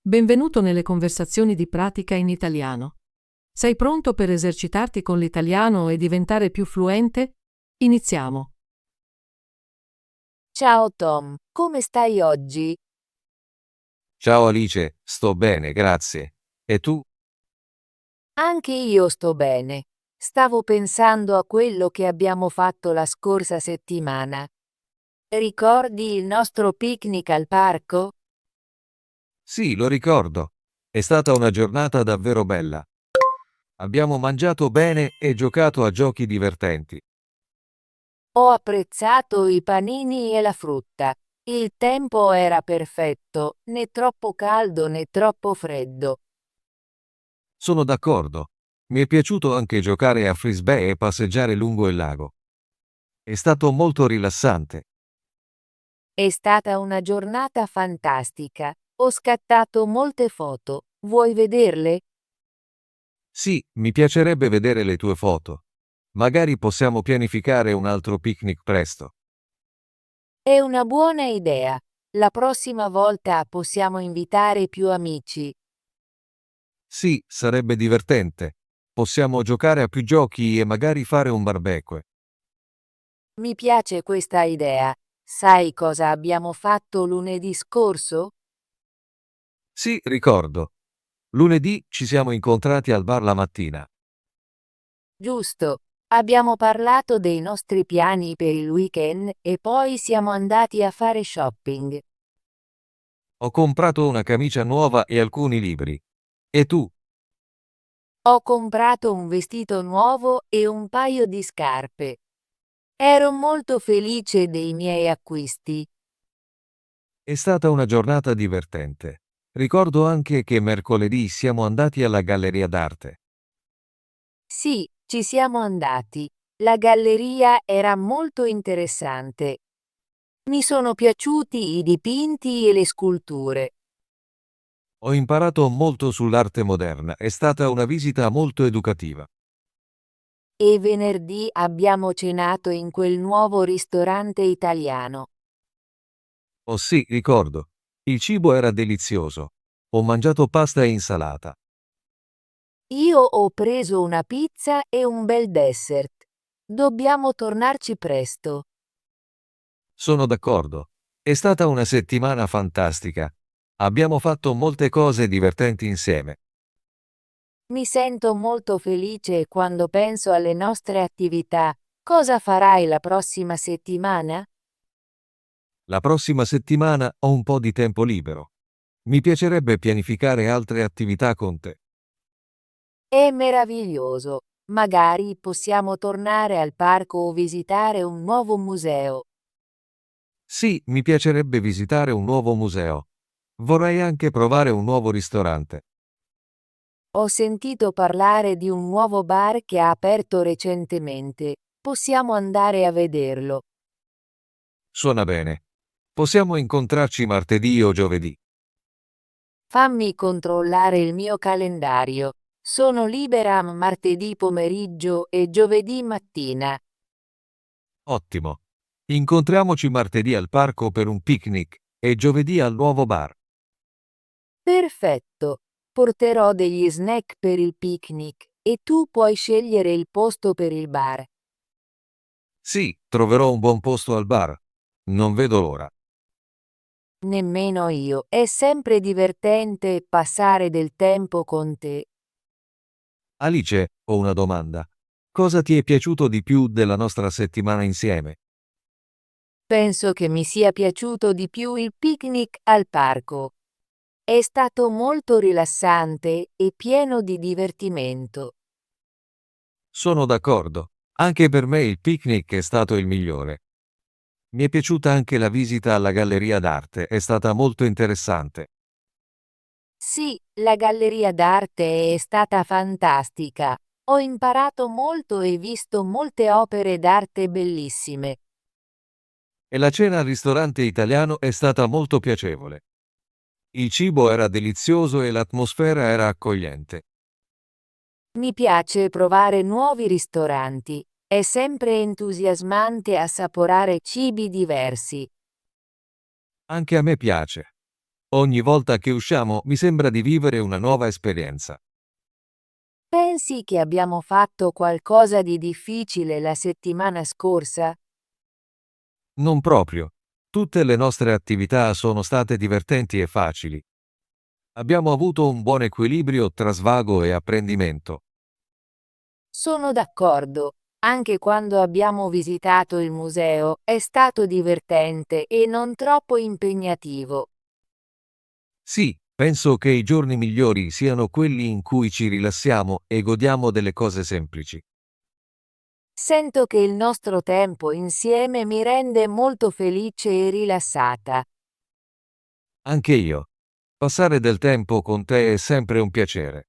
Benvenuto nelle conversazioni di pratica in italiano. Sei pronto per esercitarti con l'italiano e diventare più fluente? Iniziamo. Ciao Tom, come stai oggi? Ciao Alice, sto bene, grazie. E tu? Anche io sto bene. Stavo pensando a quello che abbiamo fatto la scorsa settimana. Ricordi il nostro picnic al parco? Sì, lo ricordo. È stata una giornata davvero bella. Abbiamo mangiato bene e giocato a giochi divertenti. Ho apprezzato i panini e la frutta. Il tempo era perfetto, né troppo caldo né troppo freddo. Sono d'accordo. Mi è piaciuto anche giocare a frisbee e passeggiare lungo il lago. È stato molto rilassante. È stata una giornata fantastica. Ho scattato molte foto. Vuoi vederle? Sì, mi piacerebbe vedere le tue foto. Magari possiamo pianificare un altro picnic presto. È una buona idea. La prossima volta possiamo invitare più amici. Sì, sarebbe divertente. Possiamo giocare a più giochi e magari fare un barbecue. Mi piace questa idea. Sai cosa abbiamo fatto lunedì scorso? Sì, ricordo. Lunedì ci siamo incontrati al bar la mattina. Giusto. Abbiamo parlato dei nostri piani per il weekend e poi siamo andati a fare shopping. Ho comprato una camicia nuova e alcuni libri. E tu? Ho comprato un vestito nuovo e un paio di scarpe. Ero molto felice dei miei acquisti. È stata una giornata divertente. Ricordo anche che mercoledì siamo andati alla galleria d'arte. Sì, ci siamo andati. La galleria era molto interessante. Mi sono piaciuti i dipinti e le sculture. Ho imparato molto sull'arte moderna, è stata una visita molto educativa. E venerdì abbiamo cenato in quel nuovo ristorante italiano. Oh sì, ricordo. Il cibo era delizioso. Ho mangiato pasta e insalata. Io ho preso una pizza e un bel dessert. Dobbiamo tornarci presto. Sono d'accordo. È stata una settimana fantastica. Abbiamo fatto molte cose divertenti insieme. Mi sento molto felice quando penso alle nostre attività. Cosa farai la prossima settimana? La prossima settimana ho un po' di tempo libero. Mi piacerebbe pianificare altre attività con te. È meraviglioso. Magari possiamo tornare al parco o visitare un nuovo museo. Sì, mi piacerebbe visitare un nuovo museo. Vorrei anche provare un nuovo ristorante. Ho sentito parlare di un nuovo bar che ha aperto recentemente. Possiamo andare a vederlo. Suona bene. Possiamo incontrarci martedì o giovedì. Fammi controllare il mio calendario. Sono libera martedì pomeriggio e giovedì mattina. Ottimo. Incontriamoci martedì al parco per un picnic e giovedì al nuovo bar. Perfetto. Porterò degli snack per il picnic e tu puoi scegliere il posto per il bar. Sì, troverò un buon posto al bar. Non vedo l'ora. Nemmeno io. È sempre divertente passare del tempo con te. Alice, ho una domanda. Cosa ti è piaciuto di più della nostra settimana insieme? Penso che mi sia piaciuto di più il picnic al parco. È stato molto rilassante e pieno di divertimento. Sono d'accordo. Anche per me il picnic è stato il migliore. Mi è piaciuta anche la visita alla galleria d'arte, è stata molto interessante. Sì, la galleria d'arte è stata fantastica. Ho imparato molto e visto molte opere d'arte bellissime. E la cena al ristorante italiano è stata molto piacevole. Il cibo era delizioso e l'atmosfera era accogliente. Mi piace provare nuovi ristoranti. È sempre entusiasmante assaporare cibi diversi. Anche a me piace. Ogni volta che usciamo mi sembra di vivere una nuova esperienza. Pensi che abbiamo fatto qualcosa di difficile la settimana scorsa? Non proprio. Tutte le nostre attività sono state divertenti e facili. Abbiamo avuto un buon equilibrio tra svago e apprendimento. Sono d'accordo. Anche quando abbiamo visitato il museo è stato divertente e non troppo impegnativo. Sì, penso che i giorni migliori siano quelli in cui ci rilassiamo e godiamo delle cose semplici. Sento che il nostro tempo insieme mi rende molto felice e rilassata. Anche io. Passare del tempo con te è sempre un piacere.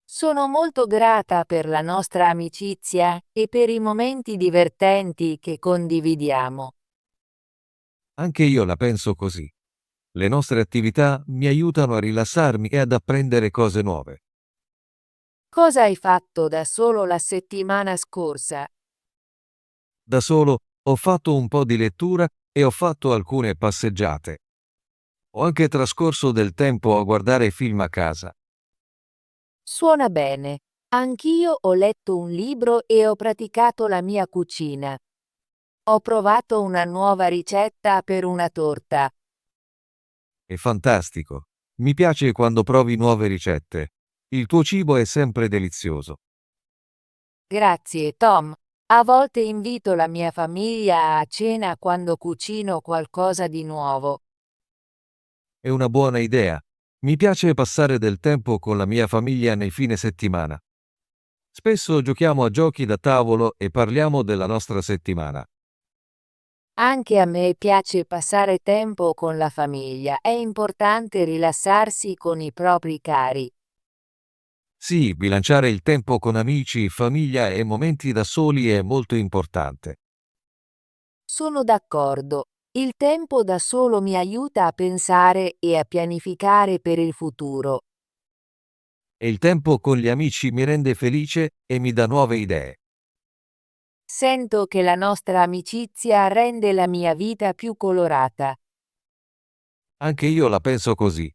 Sono molto grata per la nostra amicizia e per i momenti divertenti che condividiamo. Anche io la penso così. Le nostre attività mi aiutano a rilassarmi e ad apprendere cose nuove. Cosa hai fatto da solo la settimana scorsa? Da solo ho fatto un po' di lettura e ho fatto alcune passeggiate. Ho anche trascorso del tempo a guardare film a casa. Suona bene. Anch'io ho letto un libro e ho praticato la mia cucina. Ho provato una nuova ricetta per una torta. È fantastico. Mi piace quando provi nuove ricette. Il tuo cibo è sempre delizioso. Grazie, Tom. A volte invito la mia famiglia a cena quando cucino qualcosa di nuovo. È una buona idea. Mi piace passare del tempo con la mia famiglia nei fine settimana. Spesso giochiamo a giochi da tavolo e parliamo della nostra settimana. Anche a me piace passare tempo con la famiglia. È importante rilassarsi con i propri cari. Sì, bilanciare il tempo con amici, famiglia e momenti da soli è molto importante. Sono d'accordo. Il tempo da solo mi aiuta a pensare e a pianificare per il futuro. E il tempo con gli amici mi rende felice e mi dà nuove idee. Sento che la nostra amicizia rende la mia vita più colorata. Anche io la penso così.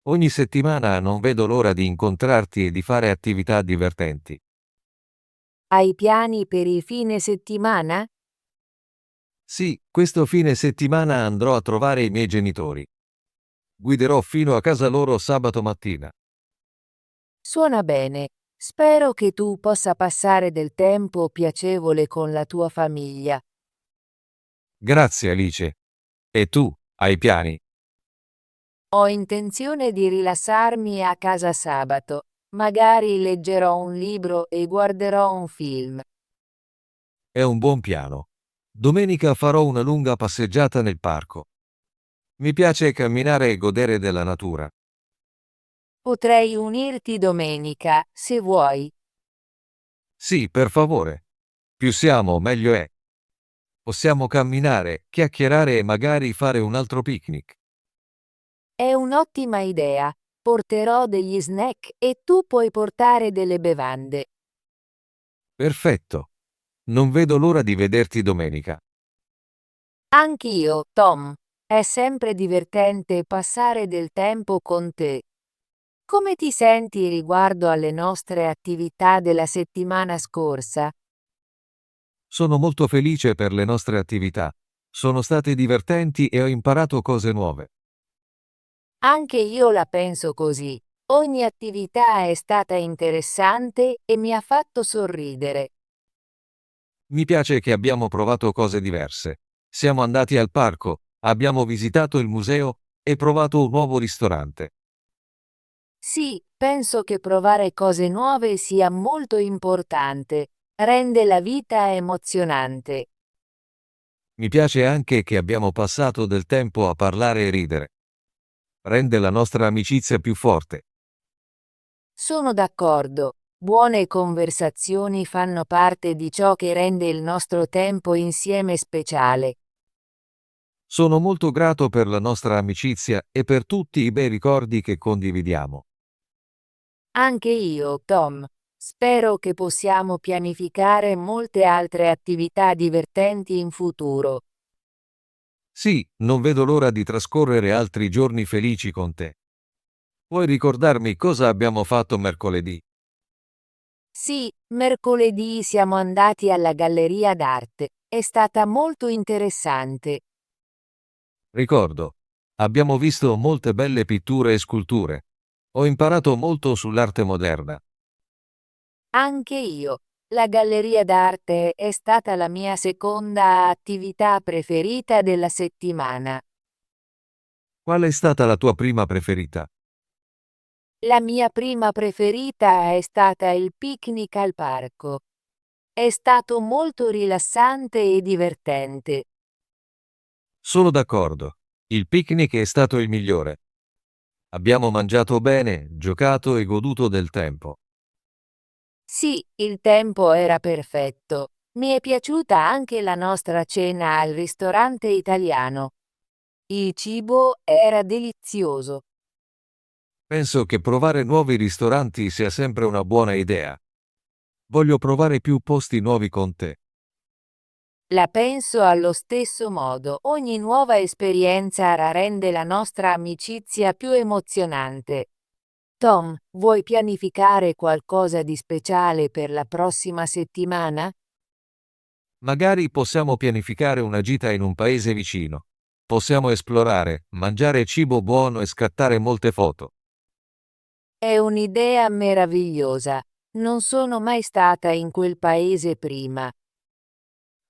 Ogni settimana non vedo l'ora di incontrarti e di fare attività divertenti. Hai piani per il fine settimana? Sì, questo fine settimana andrò a trovare i miei genitori. Guiderò fino a casa loro sabato mattina. Suona bene. Spero che tu possa passare del tempo piacevole con la tua famiglia. Grazie Alice. E tu, hai piani? Ho intenzione di rilassarmi a casa sabato. Magari leggerò un libro e guarderò un film. È un buon piano. Domenica farò una lunga passeggiata nel parco. Mi piace camminare e godere della natura. Potrei unirti domenica, se vuoi. Sì, per favore. Più siamo, meglio è. Possiamo camminare, chiacchierare e magari fare un altro picnic. È un'ottima idea. Porterò degli snack e tu puoi portare delle bevande. Perfetto. Non vedo l'ora di vederti domenica. Anch'io, Tom. È sempre divertente passare del tempo con te. Come ti senti riguardo alle nostre attività della settimana scorsa? Sono molto felice per le nostre attività. Sono state divertenti e ho imparato cose nuove. Anche io la penso così. Ogni attività è stata interessante e mi ha fatto sorridere. Mi piace che abbiamo provato cose diverse. Siamo andati al parco, abbiamo visitato il museo e provato un nuovo ristorante. Sì, penso che provare cose nuove sia molto importante. Rende la vita emozionante. Mi piace anche che abbiamo passato del tempo a parlare e ridere. Rende la nostra amicizia più forte. Sono d'accordo. Buone conversazioni fanno parte di ciò che rende il nostro tempo insieme speciale. Sono molto grato per la nostra amicizia e per tutti i bei ricordi che condividiamo. Anche io, Tom. Spero che possiamo pianificare molte altre attività divertenti in futuro. Sì, non vedo l'ora di trascorrere altri giorni felici con te. Puoi ricordarmi cosa abbiamo fatto mercoledì? Sì, mercoledì siamo andati alla galleria d'arte. È stata molto interessante. Ricordo. Abbiamo visto molte belle pitture e sculture. Ho imparato molto sull'arte moderna. Anche io. La galleria d'arte è stata la mia seconda attività preferita della settimana. Qual è stata la tua prima preferita? La mia prima preferita è stata il picnic al parco. È stato molto rilassante e divertente. Sono d'accordo. Il picnic è stato il migliore. Abbiamo mangiato bene, giocato e goduto del tempo. Sì, il tempo era perfetto. Mi è piaciuta anche la nostra cena al ristorante italiano. Il cibo era delizioso. Penso che provare nuovi ristoranti sia sempre una buona idea. Voglio provare più posti nuovi con te. La penso allo stesso modo. Ogni nuova esperienza rende la nostra amicizia più emozionante. Tom, vuoi pianificare qualcosa di speciale per la prossima settimana? Magari possiamo pianificare una gita in un paese vicino. Possiamo esplorare, mangiare cibo buono e scattare molte foto. È un'idea meravigliosa. Non sono mai stata in quel paese prima.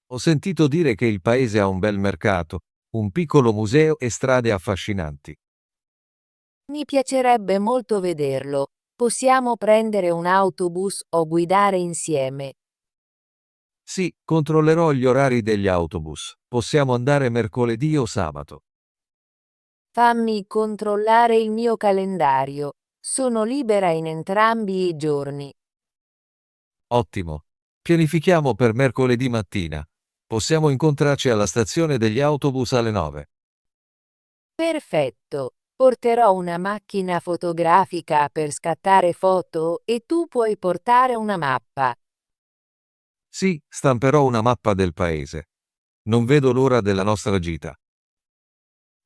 Ho sentito dire che il paese ha un bel mercato, un piccolo museo e strade affascinanti. Mi piacerebbe molto vederlo. Possiamo prendere un autobus o guidare insieme. Sì, controllerò gli orari degli autobus. Possiamo andare mercoledì o sabato. Fammi controllare il mio calendario. Sono libera in entrambi i giorni. Ottimo. Pianifichiamo per mercoledì mattina. Possiamo incontrarci alla stazione degli autobus alle 9. Perfetto. Porterò una macchina fotografica per scattare foto e tu puoi portare una mappa. Sì, stamperò una mappa del paese. Non vedo l'ora della nostra gita.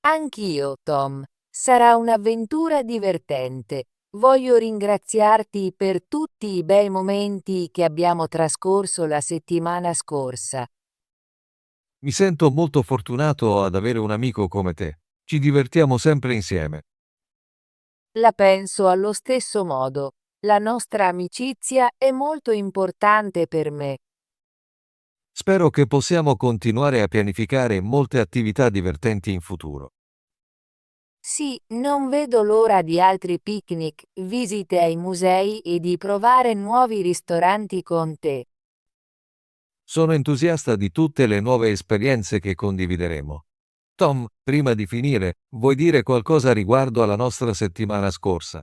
Anch'io, Tom. Sarà un'avventura divertente. Voglio ringraziarti per tutti i bei momenti che abbiamo trascorso la settimana scorsa. Mi sento molto fortunato ad avere un amico come te. Ci divertiamo sempre insieme. La penso allo stesso modo. La nostra amicizia è molto importante per me. Spero che possiamo continuare a pianificare molte attività divertenti in futuro. Sì, non vedo l'ora di altri picnic, visite ai musei e di provare nuovi ristoranti con te. Sono entusiasta di tutte le nuove esperienze che condivideremo. Tom, prima di finire, vuoi dire qualcosa riguardo alla nostra settimana scorsa?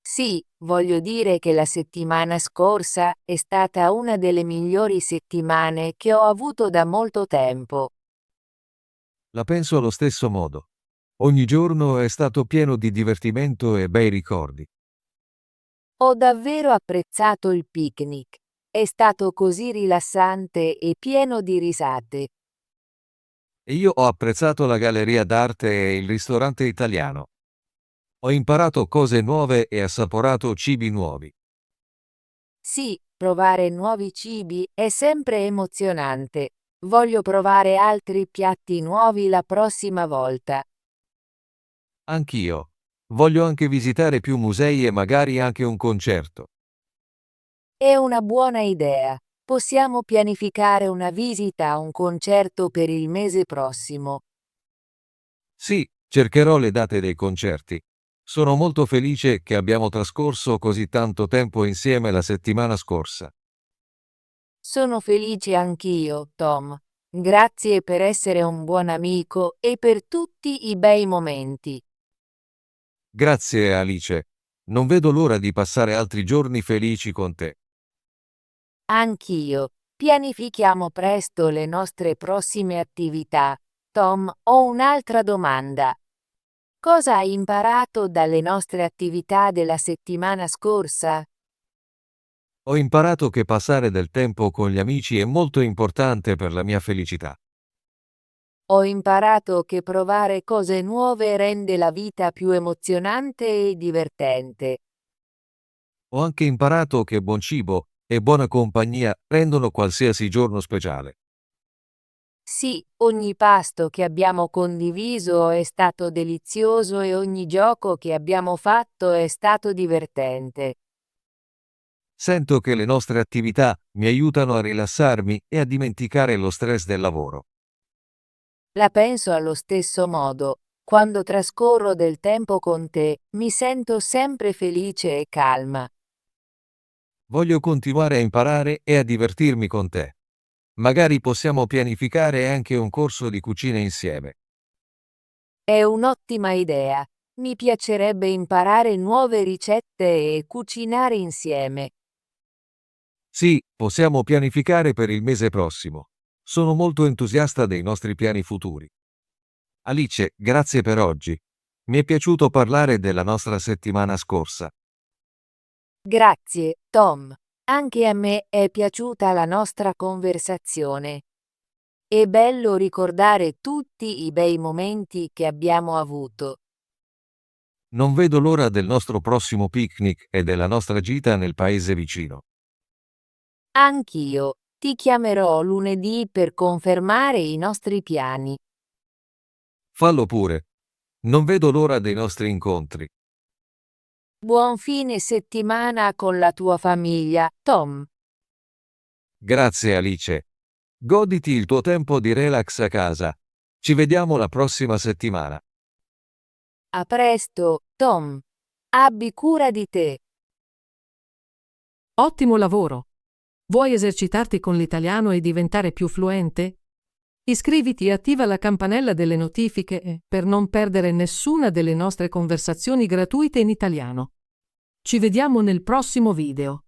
Sì, voglio dire che la settimana scorsa è stata una delle migliori settimane che ho avuto da molto tempo. La penso allo stesso modo. Ogni giorno è stato pieno di divertimento e bei ricordi. Ho davvero apprezzato il picnic. È stato così rilassante e pieno di risate. E io ho apprezzato la galleria d'arte e il ristorante italiano. Ho imparato cose nuove e assaporato cibi nuovi. Sì, provare nuovi cibi è sempre emozionante. Voglio provare altri piatti nuovi la prossima volta. Anch'io. Voglio anche visitare più musei e magari anche un concerto. È una buona idea. Possiamo pianificare una visita a un concerto per il mese prossimo. Sì, cercherò le date dei concerti. Sono molto felice che abbiamo trascorso così tanto tempo insieme la settimana scorsa. Sono felice anch'io, Tom. Grazie per essere un buon amico e per tutti i bei momenti. Grazie, Alice. Non vedo l'ora di passare altri giorni felici con te. Anch'io. Pianifichiamo presto le nostre prossime attività. Tom, ho un'altra domanda. Cosa hai imparato dalle nostre attività della settimana scorsa? Ho imparato che passare del tempo con gli amici è molto importante per la mia felicità. Ho imparato che provare cose nuove rende la vita più emozionante e divertente. Ho anche imparato che buon cibo e buona compagnia rendono qualsiasi giorno speciale. Sì, ogni pasto che abbiamo condiviso è stato delizioso e ogni gioco che abbiamo fatto è stato divertente. Sento che le nostre attività mi aiutano a rilassarmi e a dimenticare lo stress del lavoro. La penso allo stesso modo. Quando trascorro del tempo con te, mi sento sempre felice e calma. Voglio continuare a imparare e a divertirmi con te. Magari possiamo pianificare anche un corso di cucina insieme. È un'ottima idea. Mi piacerebbe imparare nuove ricette e cucinare insieme. Sì, possiamo pianificare per il mese prossimo. Sono molto entusiasta dei nostri piani futuri. Alice, grazie per oggi. Mi è piaciuto parlare della nostra settimana scorsa. Grazie, Tom. Anche a me è piaciuta la nostra conversazione. È bello ricordare tutti i bei momenti che abbiamo avuto. Non vedo l'ora del nostro prossimo picnic e della nostra gita nel paese vicino. Anch'io. Ti chiamerò lunedì per confermare i nostri piani. Fallo pure. Non vedo l'ora dei nostri incontri. Buon fine settimana con la tua famiglia, Tom. Grazie Alice. Goditi il tuo tempo di relax a casa. Ci vediamo la prossima settimana. A presto, Tom. Abbi cura di te. Ottimo lavoro! Vuoi esercitarti con l'italiano e diventare più fluente? Iscriviti e attiva la campanella delle notifiche per non perdere nessuna delle nostre conversazioni gratuite in italiano. Ci vediamo nel prossimo video.